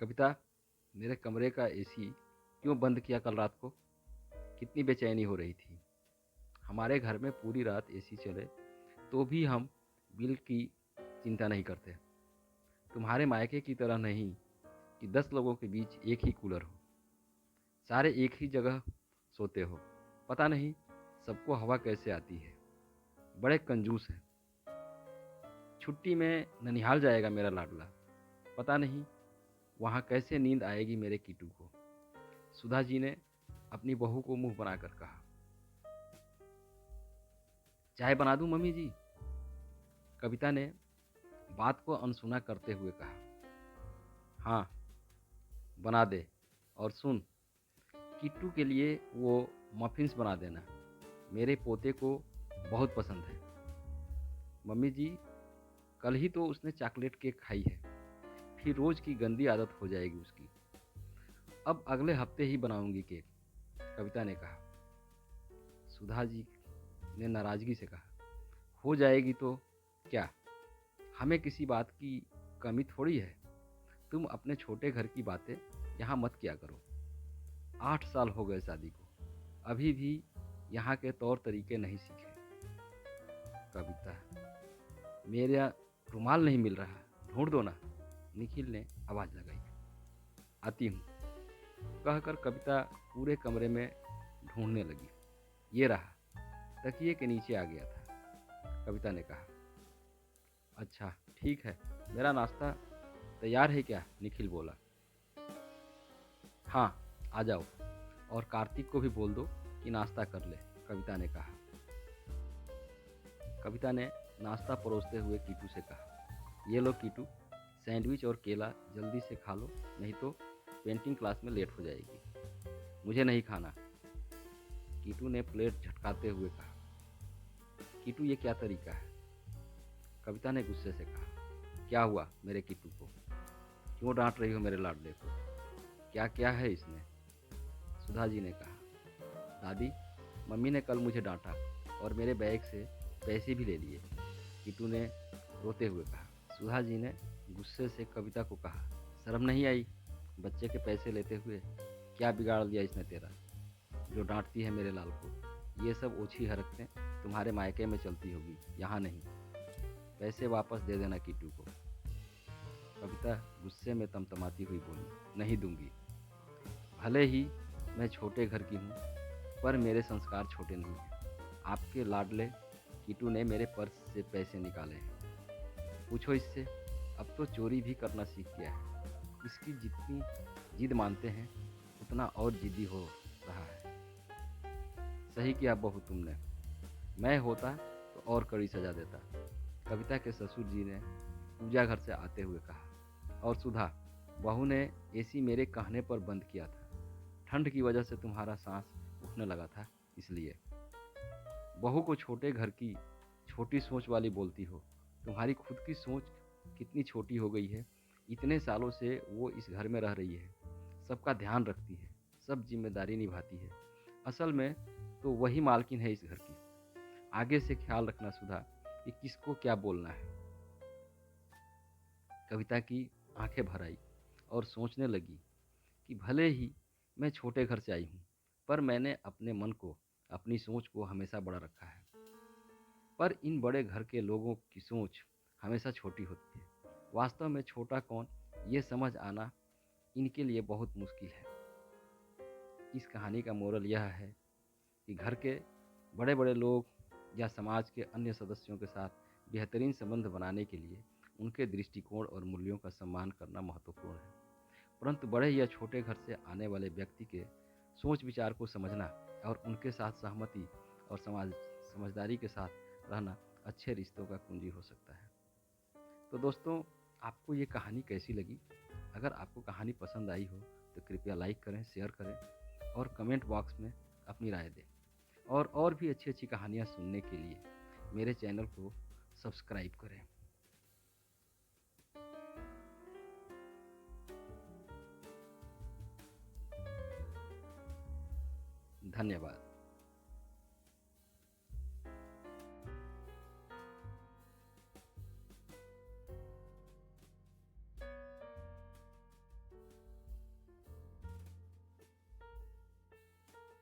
कविता, मेरे कमरे का एसी क्यों बंद किया कल रात को? कितनी बेचैनी हो रही थी। हमारे घर में पूरी रात एसी चले तो भी हम बिल की चिंता नहीं करते। तुम्हारे मायके की तरह नहीं कि 10 लोगों के बीच एक ही कूलर हो, सारे एक ही जगह सोते हो। पता नहीं सबको हवा कैसे आती है। बड़े कंजूस हैं। छुट्टी में ननिहाल जाएगा मेरा लाडला। पता नहीं वहाँ कैसे नींद आएगी मेरे कीटू को। सुधा जी ने अपनी बहू को मुंह बनाकर कहा। चाय बना दूं मम्मी जी? कविता ने बात को अनसुना करते हुए कहा। हाँ, बना दे। और सुन, किट्टू के लिए वो मफिन्स बना देना, मेरे पोते को बहुत पसंद है। मम्मी जी, कल ही तो उसने चॉकलेट केक खाई है, फिर रोज की गंदी आदत हो जाएगी उसकी। अब अगले हफ्ते ही बनाऊंगी केक, कविता ने कहा। सुधा जी ने नाराजगी से कहा, हो जाएगी तो क्या, हमें किसी बात की कमी थोड़ी है। तुम अपने छोटे घर की बातें यहाँ मत किया करो। 8 साल हो गए शादी को, अभी भी यहाँ के तौर तरीके नहीं सीखे। कविता, मेरा रुमाल नहीं मिल रहा, ढूंढ दो ना, निखिल ने आवाज़ लगाई। आती हूँ, कहकर कविता पूरे कमरे में ढूंढने लगी। ये रहा, तकिए के नीचे आ गया था। कविता ने कहा। अच्छा ठीक है, मेरा नाश्ता तैयार है क्या? निखिल बोला। हाँ, आ जाओ, और कार्तिक को भी बोल दो कि नाश्ता कर ले, कविता ने कहा। कविता ने नाश्ता परोसते हुए कीटू से कहा। ये लो कीटू, सैंडविच और केला जल्दी से खा लो, नहीं तो पेंटिंग क्लास में लेट हो जाएगी। मुझे नहीं खाना, कीटू ने प्लेट झटकाते हुए कहा। कीटू, ये क्या तरीका है? कविता ने गुस्से से कहा। क्या हुआ मेरे कीटू को? क्यों डांट रही हो मेरे लाडले को? क्या क्या है इसने? सुधा जी ने कहा। दादी, मम्मी ने कल मुझे डांटा और मेरे बैग से पैसे भी ले लिए, कीटू ने रोते हुए कहा। सुधा जी ने गुस्से से कविता को कहा। शर्म नहीं आई बच्चे के पैसे लेते हुए? क्या बिगाड़ लिया इसने तेरा, जो डांटती है मेरे लाल को? ये सब ओछी हरकतें तुम्हारे मायके में चलती होगी, यहाँ नहीं। पैसे वापस दे देना कीटू को। कविता गुस्से में तमतमाती हुई बोली। नहीं दूंगी। भले ही मैं छोटे घर की हूँ, पर मेरे संस्कार छोटे नहीं हैं। आपके लाडले कीटू ने मेरे पर्स से पैसे निकाले हैं। पूछो इससे, अब तो चोरी भी करना सीख गया है। इसकी जितनी जिद मानते हैं उतना और जिद्दी हो रहा है। सही किया बहू तुमने, मैं होता तो और कड़ी सजा देता, कविता के ससुर जी ने पूजा घर से आते हुए कहा। और सुधा, बहू ने एसी मेरे कहने पर बंद किया था। ठंड की वजह से तुम्हारा सांस उठने लगा था, इसलिए। बहू को छोटे घर की छोटी सोच वाली बोलती हो। तुम्हारी खुद की सोच कितनी छोटी हो गई है। इतने सालों से वो इस घर में रह रही है, सबका ध्यान रखती है, सब जिम्मेदारी निभाती है। असल में तो वही मालकिन है इस घर की। आगे से ख्याल रखना सुधा कि किसको क्या बोलना है। कविता की आंखें भर आई और सोचने लगी कि भले ही मैं छोटे घर से आई हूँ, पर मैंने अपने मन को, अपनी सोच को हमेशा बड़ा रखा है। पर इन बड़े घर के लोगों की सोच हमेशा छोटी होती है। वास्तव में छोटा कौन, ये समझ आना इनके लिए बहुत मुश्किल है। इस कहानी का मोरल यह है कि घर के बड़े बड़े लोग या समाज के अन्य सदस्यों के साथ बेहतरीन संबंध बनाने के लिए उनके दृष्टिकोण और मूल्यों का सम्मान करना महत्वपूर्ण है। परंतु बड़े या छोटे घर से आने वाले व्यक्ति के सोच विचार को समझना और उनके साथ सहमति और समझदारी के साथ रहना अच्छे रिश्तों का कुंजी हो सकता है। तो दोस्तों, आपको ये कहानी कैसी लगी? अगर आपको कहानी पसंद आई हो तो कृपया लाइक करें, शेयर करें और कमेंट बॉक्स में अपनी राय दें। और भी अच्छी अच्छी कहानियाँ सुनने के लिए मेरे चैनल को सब्सक्राइब करें। धन्यवाद।